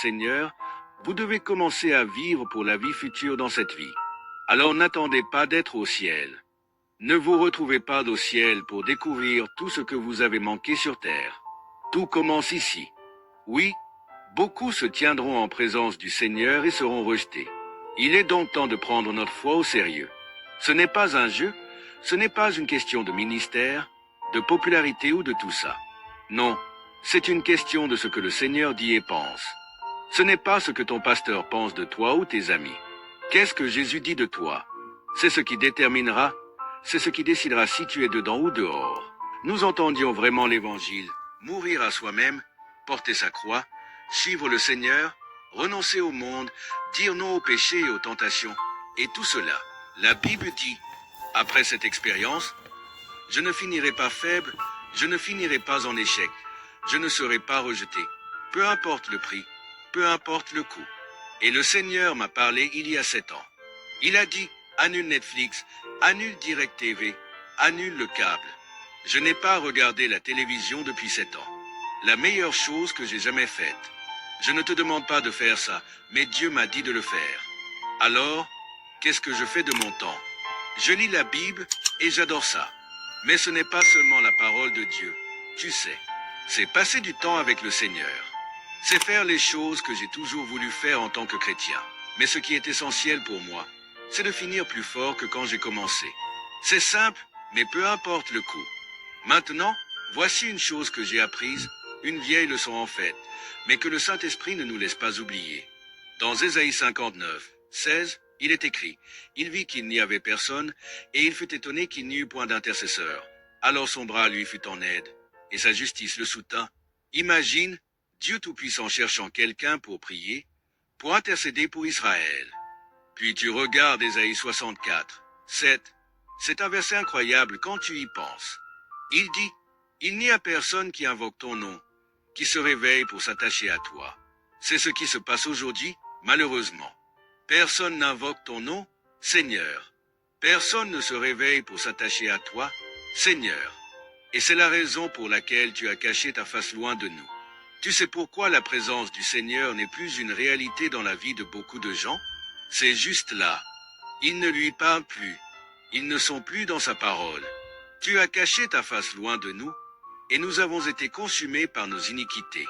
Seigneur, vous devez commencer à vivre pour la vie future dans cette vie. Alors n'attendez pas d'être au ciel. Ne vous retrouvez pas au ciel pour découvrir tout ce que vous avez manqué sur terre. Tout commence ici. Oui, beaucoup se tiendront en présence du Seigneur et seront rejetés. Il est donc temps de prendre notre foi au sérieux. Ce n'est pas un jeu, ce n'est pas une question de ministère, de popularité ou de tout ça. Non, c'est une question de ce que le Seigneur dit et pense. Ce n'est pas ce que ton pasteur pense de toi ou tes amis. Qu'est-ce que Jésus dit de toi? C'est ce qui déterminera, c'est ce qui décidera si tu es dedans ou dehors. Nous entendions vraiment l'Évangile, mourir à soi-même, porter sa croix, suivre le Seigneur, renoncer au monde, dire non au péché et aux tentations. Et tout cela, la Bible dit, après cette expérience, je ne finirai pas faible, je ne finirai pas en échec, je ne serai pas rejeté, peu importe le prix, peu importe le coût. Et le Seigneur m'a parlé il y a 7 ans. Il a dit, annule Netflix, annule Direct TV, annule le câble. Je n'ai pas regardé la télévision depuis 7 ans. La meilleure chose que j'ai jamais faite. Je ne te demande pas de faire ça, mais Dieu m'a dit de le faire. Alors, qu'est-ce que je fais de mon temps? Je lis la Bible et j'adore ça. Mais ce n'est pas seulement la parole de Dieu. Tu sais, c'est passer du temps avec le Seigneur. C'est faire les choses que j'ai toujours voulu faire en tant que chrétien. Mais ce qui est essentiel pour moi, c'est de finir plus fort que quand j'ai commencé. C'est simple, mais peu importe le coût. Maintenant, voici une chose que j'ai apprise, une vieille leçon en fait, mais que le Saint-Esprit ne nous laisse pas oublier. Dans Ésaïe 59, 16, il est écrit, « Il vit qu'il n'y avait personne, et il fut étonné qu'il n'y eut point d'intercesseur. Alors son bras lui fut en aide, et sa justice le soutint. » Imagine, Dieu Tout-Puissant cherchant quelqu'un pour prier, pour intercéder pour Israël. Puis tu regardes Ésaïe 64, 7. C'est un verset incroyable quand tu y penses. Il dit, « Il n'y a personne qui invoque ton nom, qui se réveille pour s'attacher à toi. » C'est ce qui se passe aujourd'hui, malheureusement. Personne n'invoque ton nom, Seigneur. Personne ne se réveille pour s'attacher à toi, Seigneur. Et c'est la raison pour laquelle tu as caché ta face loin de nous. Tu sais pourquoi la présence du Seigneur n'est plus une réalité dans la vie de beaucoup de gens? C'est juste là. Ils ne lui parlent plus. Ils ne sont plus dans sa parole. Tu as caché ta face loin de nous, et nous avons été consumés par nos iniquités.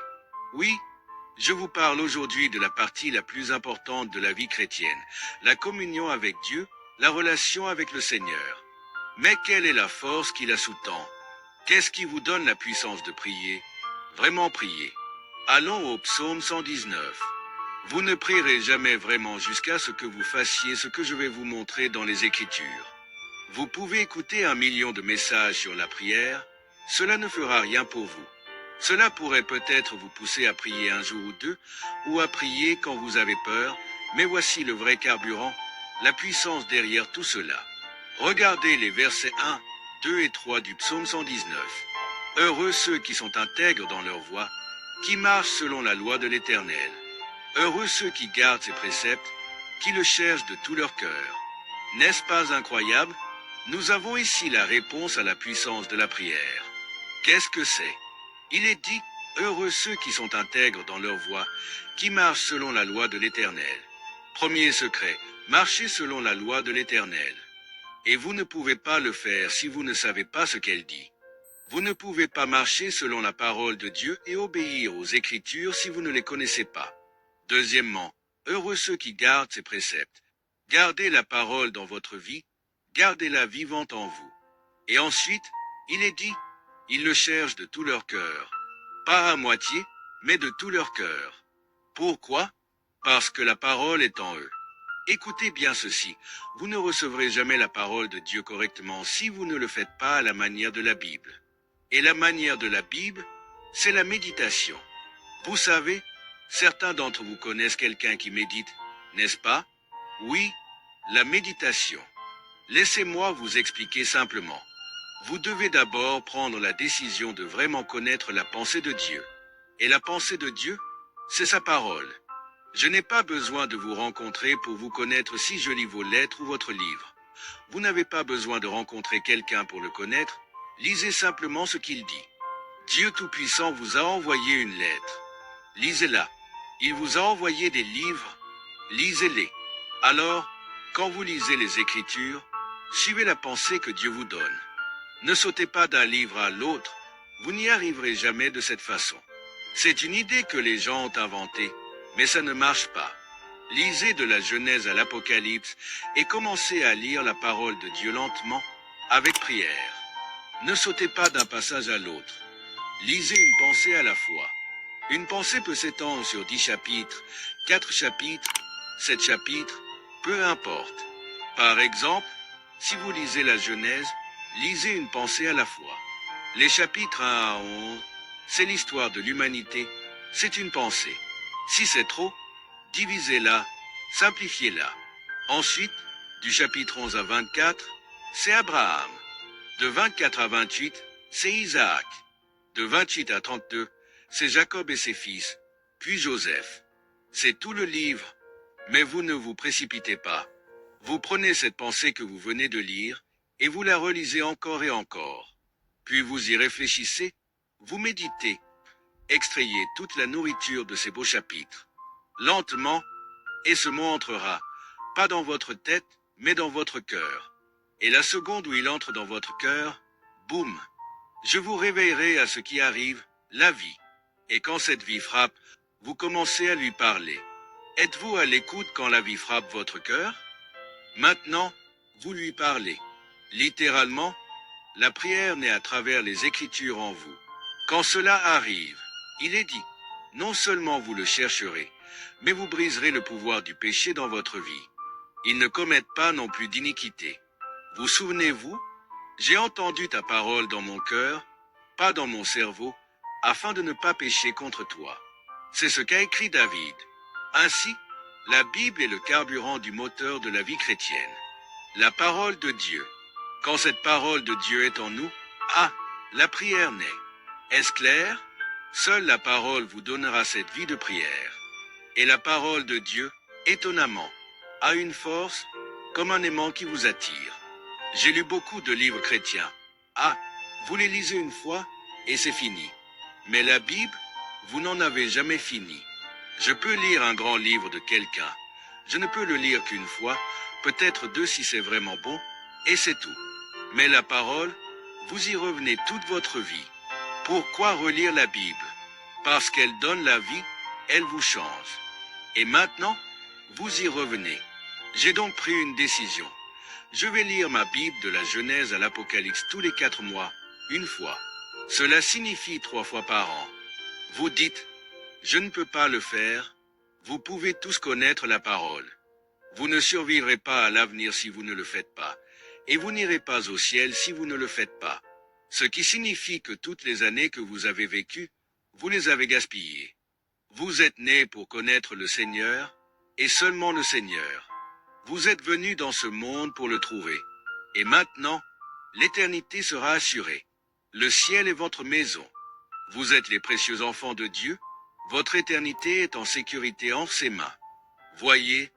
Oui, je vous parle aujourd'hui de la partie la plus importante de la vie chrétienne, la communion avec Dieu, la relation avec le Seigneur. Mais quelle est la force qui la sous-tend? Qu'est-ce qui vous donne la puissance de prier? Vraiment prier. Allons au psaume 119. Vous ne prierez jamais vraiment jusqu'à ce que vous fassiez ce que je vais vous montrer dans les Écritures. Vous pouvez écouter 1 million de messages sur la prière, cela ne fera rien pour vous. Cela pourrait peut-être vous pousser à prier un jour ou deux, ou à prier quand vous avez peur, mais voici le vrai carburant, la puissance derrière tout cela. Regardez les versets 1, 2 et 3 du psaume 119. Heureux ceux qui sont intègres dans leur voie, qui marchent selon la loi de l'Éternel. Heureux ceux qui gardent ses préceptes, qui le cherchent de tout leur cœur. N'est-ce pas incroyable? Nous avons ici la réponse à la puissance de la prière. Qu'est-ce que c'est? Il est dit, heureux ceux qui sont intègres dans leur voie, qui marchent selon la loi de l'Éternel. Premier secret, marchez selon la loi de l'Éternel. Et vous ne pouvez pas le faire si vous ne savez pas ce qu'elle dit. Vous ne pouvez pas marcher selon la parole de Dieu et obéir aux Écritures si vous ne les connaissez pas. Deuxièmement, heureux ceux qui gardent ses préceptes. Gardez la parole dans votre vie, gardez-la vivante en vous. Et ensuite, il est dit, ils le cherchent de tout leur cœur. Pas à moitié, mais de tout leur cœur. Pourquoi? Parce que la parole est en eux. Écoutez bien ceci, vous ne recevrez jamais la parole de Dieu correctement si vous ne le faites pas à la manière de la Bible. Et la manière de la Bible, c'est la méditation. Vous savez, certains d'entre vous connaissent quelqu'un qui médite, n'est-ce pas? Oui, la méditation. Laissez-moi vous expliquer simplement. Vous devez d'abord prendre la décision de vraiment connaître la pensée de Dieu. Et la pensée de Dieu, c'est sa parole. Je n'ai pas besoin de vous rencontrer pour vous connaître si je lis vos lettres ou votre livre. Vous n'avez pas besoin de rencontrer quelqu'un pour le connaître, lisez simplement ce qu'il dit. Dieu Tout-Puissant vous a envoyé une lettre. Lisez-la. Il vous a envoyé des livres, lisez-les. Alors, quand vous lisez les Écritures, suivez la pensée que Dieu vous donne. Ne sautez pas d'un livre à l'autre, vous n'y arriverez jamais de cette façon. C'est une idée que les gens ont inventée, mais ça ne marche pas. Lisez de la Genèse à l'Apocalypse et commencez à lire la parole de Dieu lentement, avec prière. Ne sautez pas d'un passage à l'autre. Lisez une pensée à la fois. Une pensée peut s'étendre sur 10 chapitres, 4 chapitres, 7 chapitres, peu importe. Par exemple, si vous lisez la Genèse, lisez une pensée à la fois. Les chapitres 1 à 11, c'est l'histoire de l'humanité, c'est une pensée. Si c'est trop, divisez-la, simplifiez-la. Ensuite, du chapitre 11 à 24, c'est Abraham. De 24 à 28, c'est Isaac. De 28 à 32, c'est Jacob et ses fils, puis Joseph. C'est tout le livre, mais vous ne vous précipitez pas. Vous prenez cette pensée que vous venez de lire, et vous la relisez encore et encore. Puis vous y réfléchissez, vous méditez, extrayez toute la nourriture de ces beaux chapitres. Lentement, et ce mot entrera, pas dans votre tête, mais dans votre cœur. Et la seconde où il entre dans votre cœur, boum, je vous réveillerai à ce qui arrive, la vie. Et quand cette vie frappe, vous commencez à lui parler. Êtes-vous à l'écoute quand la vie frappe votre cœur? Maintenant, vous lui parlez. Littéralement, la prière naît à travers les Écritures en vous. Quand cela arrive, il est dit, non seulement vous le chercherez, mais vous briserez le pouvoir du péché dans votre vie. Ils ne commettent pas non plus d'iniquité. Vous souvenez-vous? J'ai entendu ta parole dans mon cœur, pas dans mon cerveau, afin de ne pas pécher contre toi. C'est ce qu'a écrit David. Ainsi, la Bible est le carburant du moteur de la vie chrétienne. La parole de Dieu. Quand cette parole de Dieu est en nous, la prière naît. Est-ce clair? Seule la parole vous donnera cette vie de prière. Et la parole de Dieu, étonnamment, a une force comme un aimant qui vous attire. J'ai lu beaucoup de livres chrétiens. Vous les lisez une fois et c'est fini. Mais la Bible, vous n'en avez jamais fini. Je peux lire un grand livre de quelqu'un. Je ne peux le lire qu'une fois, peut-être deux si c'est vraiment bon, et c'est tout. Mais la parole, vous y revenez toute votre vie. Pourquoi relire la Bible? Parce qu'elle donne la vie, elle vous change. Et maintenant, vous y revenez. J'ai donc pris une décision. Je vais lire ma Bible de la Genèse à l'Apocalypse tous les 4 mois, une fois. Cela signifie 3 fois par an. Vous dites, je ne peux pas le faire. Vous pouvez tous connaître la parole. Vous ne survivrez pas à l'avenir si vous ne le faites pas. Et vous n'irez pas au ciel si vous ne le faites pas. Ce qui signifie que toutes les années que vous avez vécues, vous les avez gaspillées. Vous êtes nés pour connaître le Seigneur, et seulement le Seigneur. Vous êtes venus dans ce monde pour le trouver. Et maintenant, l'éternité sera assurée. Le ciel est votre maison. Vous êtes les précieux enfants de Dieu. Votre éternité est en sécurité en ses mains. Voyez,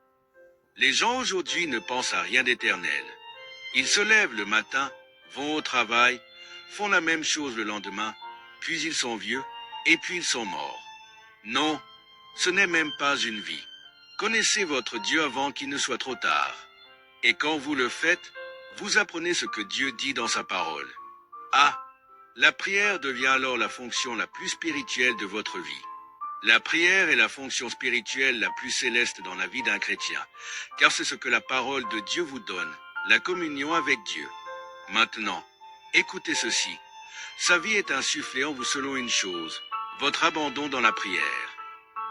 les gens aujourd'hui ne pensent à rien d'éternel. Ils se lèvent le matin, vont au travail, font la même chose le lendemain, puis ils sont vieux, et puis ils sont morts. Non, ce n'est même pas une vie. Connaissez votre Dieu avant qu'il ne soit trop tard. Et quand vous le faites, vous apprenez ce que Dieu dit dans sa parole. La prière devient alors la fonction la plus spirituelle de votre vie. La prière est la fonction spirituelle la plus céleste dans la vie d'un chrétien, car c'est ce que la parole de Dieu vous donne, la communion avec Dieu. Maintenant, écoutez ceci. Sa vie est insufflée en vous selon une chose, votre abandon dans la prière.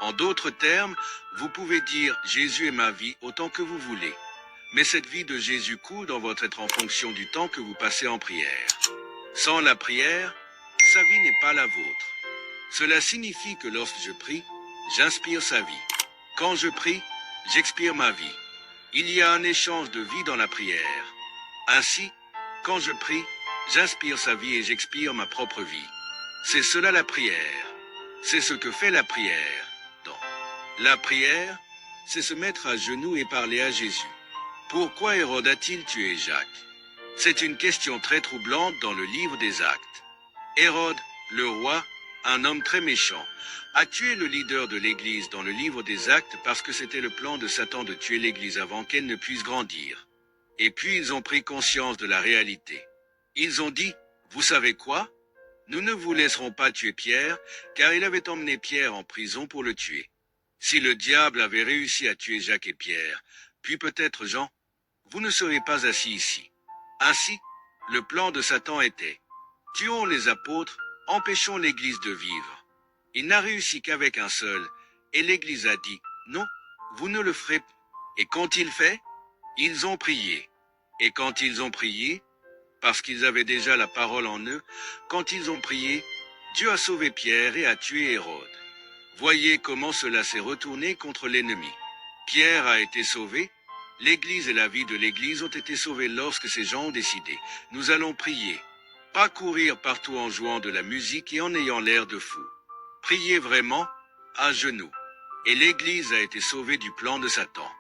En d'autres termes, vous pouvez dire « Jésus est ma vie » autant que vous voulez. Mais cette vie de Jésus coule dans votre être en fonction du temps que vous passez en prière. Sans la prière, sa vie n'est pas la vôtre. Cela signifie que lorsque je prie, j'inspire sa vie. Quand je prie, j'expire ma vie. Il y a un échange de vie dans la prière. Ainsi, quand je prie, j'inspire sa vie et j'expire ma propre vie. C'est cela la prière. C'est ce que fait la prière. Donc, la prière, c'est se mettre à genoux et parler à Jésus. Pourquoi Hérode a-t-il tué Jacques? C'est une question très troublante dans le livre des Actes. Hérode, le roi, un homme très méchant, a tué le leader de l'Église dans le livre des Actes parce que c'était le plan de Satan de tuer l'Église avant qu'elle ne puisse grandir. Et puis ils ont pris conscience de la réalité. Ils ont dit, vous savez quoi? Nous ne vous laisserons pas tuer Pierre, car il avait emmené Pierre en prison pour le tuer. Si le diable avait réussi à tuer Jacques et Pierre, puis peut-être Jean, vous ne seriez pas assis ici. Ainsi, le plan de Satan était, tuons les apôtres, empêchons l'Église de vivre. Il n'a réussi qu'avec un seul, et l'Église a dit, non, vous ne le ferez pas. Et qu'ont-ils fait? Ils ont prié. Et quand ils ont prié, parce qu'ils avaient déjà la parole en eux, quand ils ont prié, Dieu a sauvé Pierre et a tué Hérode. Voyez comment cela s'est retourné contre l'ennemi. Pierre a été sauvé, l'Église et la vie de l'Église ont été sauvées lorsque ces gens ont décidé. Nous allons prier, pas courir partout en jouant de la musique et en ayant l'air de fou. Priez vraiment, à genoux. Et l'Église a été sauvée du plan de Satan.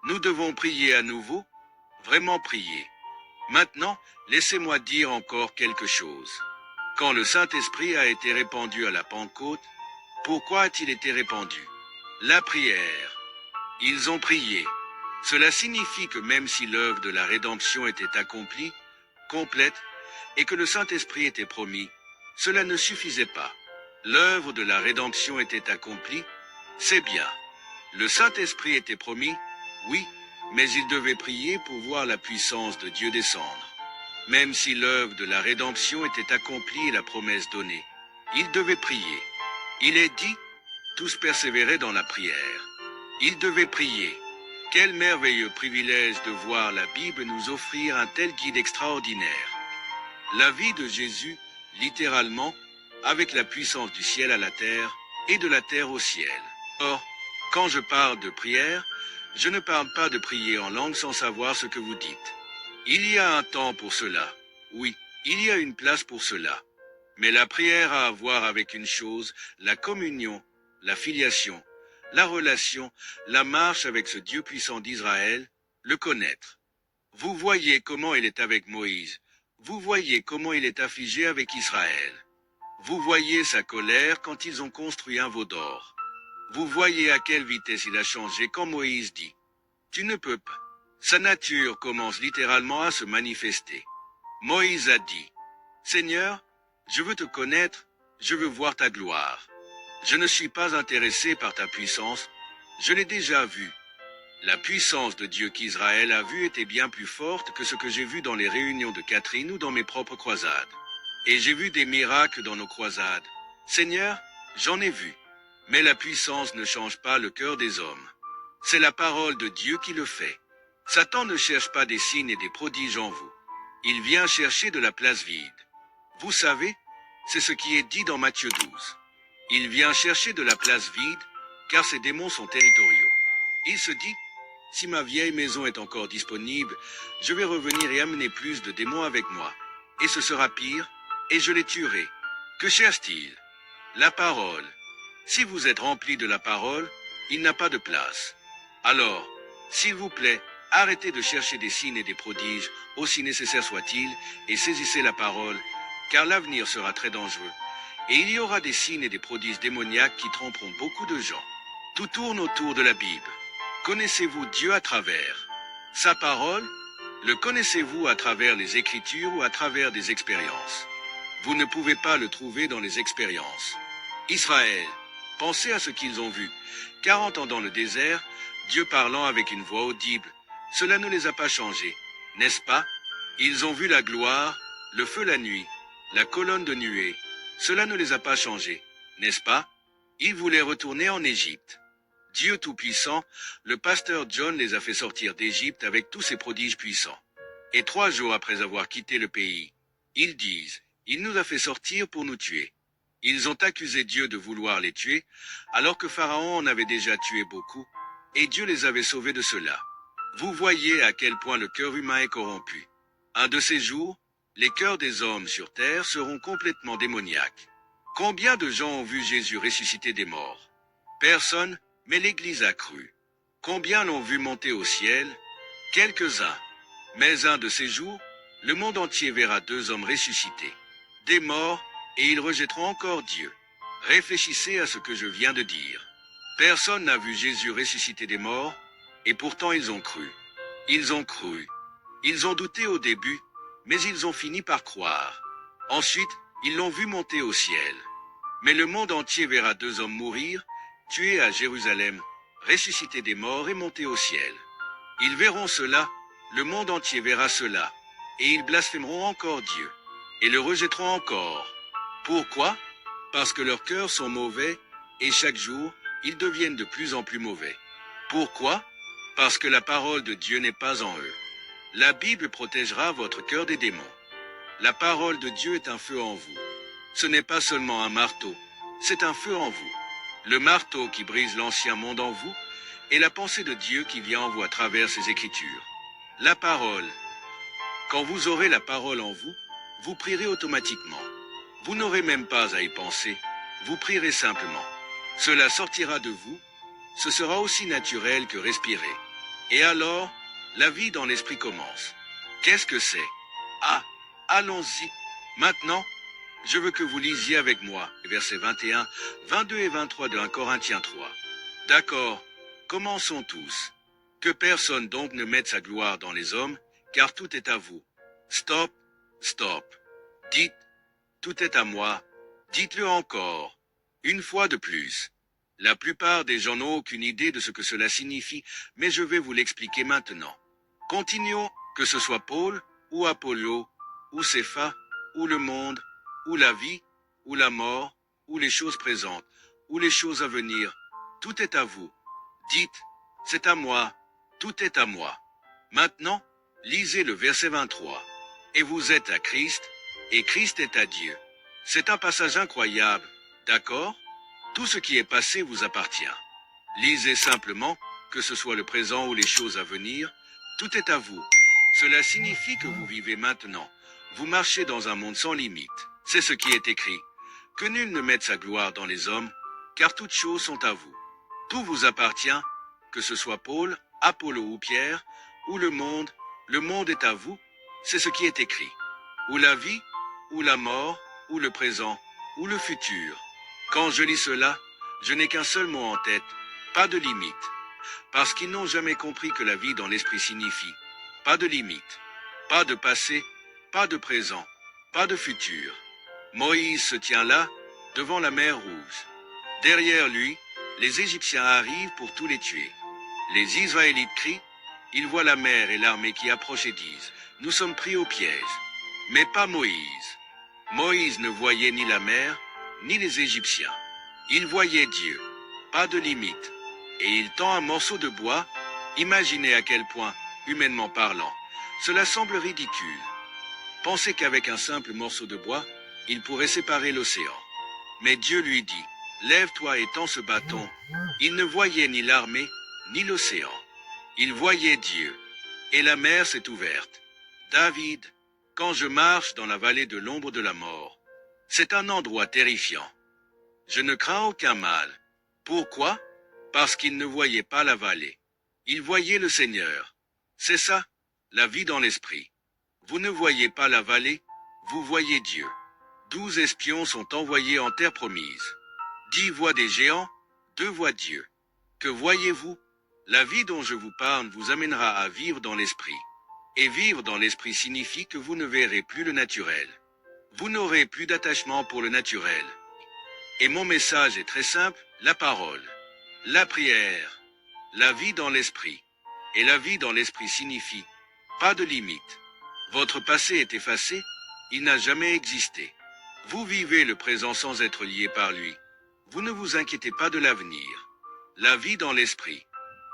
Nous devons prier à nouveau, vraiment prier. Maintenant, laissez-moi dire encore quelque chose. Quand le Saint-Esprit a été répandu à la Pentecôte, pourquoi a-t-il été répandu? La prière. Ils ont prié. Cela signifie que même si l'œuvre de la rédemption était accomplie, complète, et que le Saint-Esprit était promis, cela ne suffisait pas. L'œuvre de la rédemption était accomplie, c'est bien. Le Saint-Esprit était promis, oui, mais ils devaient prier pour voir la puissance de Dieu descendre. Même si l'œuvre de la rédemption était accomplie et la promesse donnée, ils devaient prier. Il est dit, tous persévéraient dans la prière. Ils devaient prier. Quel merveilleux privilège de voir la Bible nous offrir un tel guide extraordinaire. La vie de Jésus, littéralement, avec la puissance du ciel à la terre et de la terre au ciel. Or, quand je parle de prière, je ne parle pas de prier en langue sans savoir ce que vous dites. Il y a un temps pour cela. Oui, il y a une place pour cela. Mais la prière a à voir avec une chose, la communion, la filiation, la relation, la marche avec ce Dieu puissant d'Israël, le connaître. Vous voyez comment il est avec Moïse. Vous voyez comment il est affligé avec Israël. Vous voyez sa colère quand ils ont construit un veau d'or. Vous voyez à quelle vitesse il a changé quand Moïse dit « Tu ne peux pas ». Sa nature commence littéralement à se manifester. Moïse a dit « Seigneur, je veux te connaître, je veux voir ta gloire. Je ne suis pas intéressé par ta puissance, je l'ai déjà vue. La puissance de Dieu qu'Israël a vue était bien plus forte que ce que j'ai vu dans les réunions de Catherine ou dans mes propres croisades. Et j'ai vu des miracles dans nos croisades. Seigneur, j'en ai vu. Mais la puissance ne change pas le cœur des hommes. C'est la parole de Dieu qui le fait. Satan ne cherche pas des signes et des prodiges en vous. Il vient chercher de la place vide. Vous savez, c'est ce qui est dit dans Matthieu 12. Il vient chercher de la place vide, car ces démons sont territoriaux. Il se dit, si ma vieille maison est encore disponible, je vais revenir et amener plus de démons avec moi. Et ce sera pire, et je les tuerai. Que cherche-t-il? La parole. Si vous êtes rempli de la parole, il n'a pas de place. Alors, s'il vous plaît, arrêtez de chercher des signes et des prodiges, aussi nécessaires soient-ils, et saisissez la parole, car l'avenir sera très dangereux. Et il y aura des signes et des prodiges démoniaques qui tromperont beaucoup de gens. Tout tourne autour de la Bible. Connaissez-vous Dieu à travers sa parole? Le connaissez-vous à travers les Écritures ou à travers des expériences? Vous ne pouvez pas le trouver dans les expériences. Israël, pensez à ce qu'ils ont vu, 40 ans dans le désert, Dieu parlant avec une voix audible. Cela ne les a pas changés, n'est-ce pas? Ils ont vu la gloire, le feu la nuit, la colonne de nuée. Cela ne les a pas changés, n'est-ce pas? Ils voulaient retourner en Égypte. Dieu Tout-Puissant, le pasteur John les a fait sortir d'Égypte avec tous ses prodiges puissants. Et 3 jours après avoir quitté le pays, ils disent, il nous a fait sortir pour nous tuer. Ils ont accusé Dieu de vouloir les tuer, alors que Pharaon en avait déjà tué beaucoup, et Dieu les avait sauvés de cela. Vous voyez à quel point le cœur humain est corrompu. Un de ces jours, les cœurs des hommes sur terre seront complètement démoniaques. Combien de gens ont vu Jésus ressusciter des morts? Personne, mais l'Église a cru. Combien l'ont vu monter au ciel? Quelques-uns. Mais un de ces jours, le monde entier verra 2 hommes ressuscités, des morts, et ils rejetteront encore Dieu. Réfléchissez à ce que je viens de dire. Personne n'a vu Jésus ressusciter des morts, et pourtant ils ont cru. Ils ont cru. Ils ont douté au début, mais ils ont fini par croire. Ensuite, ils l'ont vu monter au ciel. Mais le monde entier verra 2 hommes mourir, tués à Jérusalem, ressusciter des morts et monter au ciel. Ils verront cela, le monde entier verra cela, et ils blasphémeront encore Dieu, et le rejetteront encore. Pourquoi? Parce que leurs cœurs sont mauvais, et chaque jour, ils deviennent de plus en plus mauvais. Pourquoi? Parce que la parole de Dieu n'est pas en eux. La Bible protégera votre cœur des démons. La parole de Dieu est un feu en vous. Ce n'est pas seulement un marteau, c'est un feu en vous. Le marteau qui brise l'ancien monde en vous est la pensée de Dieu qui vient en vous à travers ses Écritures. La parole. Quand vous aurez la parole en vous, vous prierez automatiquement. Vous n'aurez même pas à y penser, vous prierez simplement. Cela sortira de vous, ce sera aussi naturel que respirer. Et alors, la vie dans l'esprit commence. Qu'est-ce que c'est? Ah, allons-y. Maintenant, je veux que vous lisiez avec moi, versets 21, 22 et 23 de 1 Corinthiens 3. D'accord, commençons tous. Que personne donc ne mette sa gloire dans les hommes, car tout est à vous. Stop, stop. Dites, tout est à moi. Dites-le encore. Une fois de plus. La plupart des gens n'ont aucune idée de ce que cela signifie, mais je vais vous l'expliquer maintenant. Continuons, que ce soit Paul, ou Apollo, ou Cépha, ou le monde, ou la vie, ou la mort, ou les choses présentes, ou les choses à venir. Tout est à vous. Dites, c'est à moi, tout est à moi. Maintenant, lisez le verset 23. Et vous êtes à Christ, et Christ est à Dieu. C'est un passage incroyable, d'accord? Tout ce qui est passé vous appartient. Lisez simplement, que ce soit le présent ou les choses à venir, tout est à vous. Cela signifie que vous vivez maintenant. Vous marchez dans un monde sans limite. C'est ce qui est écrit. Que nul ne mette sa gloire dans les hommes, car toutes choses sont à vous. Tout vous appartient, que ce soit Paul, Apollo ou Pierre, ou le monde est à vous, c'est ce qui est écrit. Ou la vie, ou la mort, ou le présent, ou le futur. Quand je lis cela, je n'ai qu'un seul mot en tête, pas de limite. Parce qu'ils n'ont jamais compris que la vie dans l'esprit signifie pas de limite, pas de passé, pas de présent, pas de futur. Moïse se tient là, devant la mer Rouge. Derrière lui, les Égyptiens arrivent pour tous les tuer. Les Israélites crient, ils voient la mer et l'armée qui approche et disent, nous sommes pris au piège. Mais pas Moïse. Moïse ne voyait ni la mer, ni les Égyptiens. Il voyait Dieu, pas de limite. Et il tend un morceau de bois, imaginez à quel point, humainement parlant, cela semble ridicule. Pensez qu'avec un simple morceau de bois, il pourrait séparer l'océan. Mais Dieu lui dit, lève-toi et tends ce bâton. Il ne voyait ni l'armée, ni l'océan. Il voyait Dieu. Et la mer s'est ouverte. David, quand je marche dans la vallée de l'ombre de la mort, c'est un endroit terrifiant. Je ne crains aucun mal. Pourquoi? Parce qu'il ne voyait pas la vallée. Il voyait le Seigneur. C'est ça, la vie dans l'esprit. Vous ne voyez pas la vallée, vous voyez Dieu. 12 espions sont envoyés en terre promise. 10 voient des géants, 2 voient Dieu. Que voyez-vous? La vie dont je vous parle vous amènera à vivre dans l'esprit. Et vivre dans l'esprit signifie que vous ne verrez plus le naturel. Vous n'aurez plus d'attachement pour le naturel. Et mon message est très simple, la parole, la prière, la vie dans l'esprit. Et la vie dans l'esprit signifie pas de limite. Votre passé est effacé, il n'a jamais existé. Vous vivez le présent sans être lié par lui. Vous ne vous inquiétez pas de l'avenir. La vie dans l'esprit.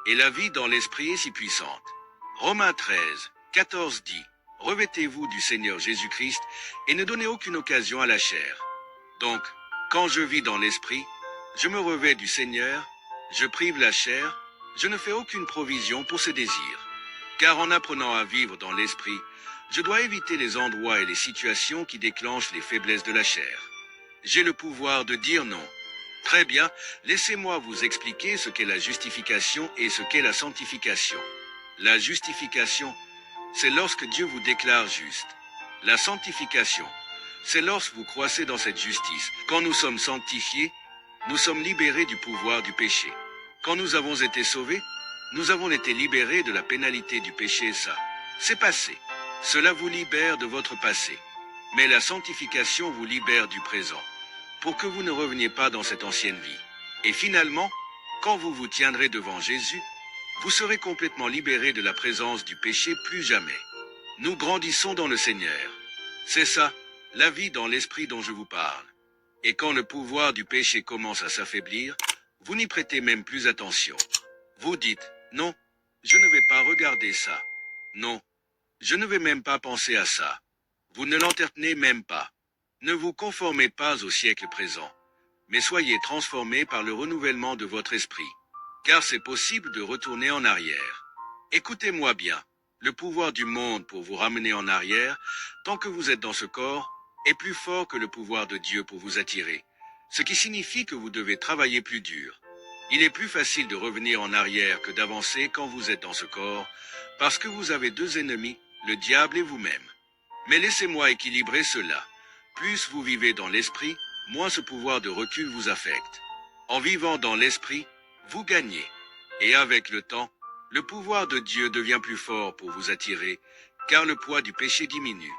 Et la vie dans l'esprit est si puissante. Romains 13, 14 dit, revêtez-vous du Seigneur Jésus-Christ et ne donnez aucune occasion à la chair. Donc, quand je vis dans l'esprit, je me revêts du Seigneur, je prive la chair, je ne fais aucune provision pour ses désirs. Car en apprenant à vivre dans l'esprit, je dois éviter les endroits et les situations qui déclenchent les faiblesses de la chair. J'ai le pouvoir de dire non. Très bien, laissez-moi vous expliquer ce qu'est la justification et ce qu'est la sanctification. La justification, c'est lorsque Dieu vous déclare juste. La sanctification, c'est lorsque vous croissez dans cette justice. Quand nous sommes sanctifiés, Nous sommes libérés du pouvoir du péché. Quand nous avons été sauvés, nous avons été libérés de la pénalité du péché, ça. C'est passé. Cela vous libère de votre passé. Mais la sanctification vous libère du présent, pour que vous ne reveniez pas dans cette ancienne vie. Et finalement, quand vous vous tiendrez devant Jésus, vous serez complètement libérés de la présence du péché, plus jamais. Nous grandissons dans le Seigneur. C'est ça, la vie dans l'esprit dont je vous parle. Et quand le pouvoir du péché commence à s'affaiblir, vous n'y prêtez même plus attention. Vous dites, non, je ne vais pas regarder ça. Non, je ne vais même pas penser à ça. Vous ne l'entertenez même pas. Ne vous conformez pas au siècle présent, mais soyez transformés par le renouvellement de votre esprit. Car c'est possible de retourner en arrière. Écoutez-moi bien, le pouvoir du monde pour vous ramener en arrière, tant que vous êtes dans ce corps, est plus fort que le pouvoir de Dieu pour vous attirer, ce qui signifie que vous devez travailler plus dur. Il est plus facile de revenir en arrière que d'avancer quand vous êtes dans ce corps, parce que vous avez deux ennemis, le diable et vous-même. Mais laissez-moi équilibrer cela. Plus vous vivez dans l'esprit, moins ce pouvoir de recul vous affecte. En vivant dans l'esprit, vous gagnez. Et avec le temps, le pouvoir de Dieu devient plus fort pour vous attirer, car le poids du péché diminue.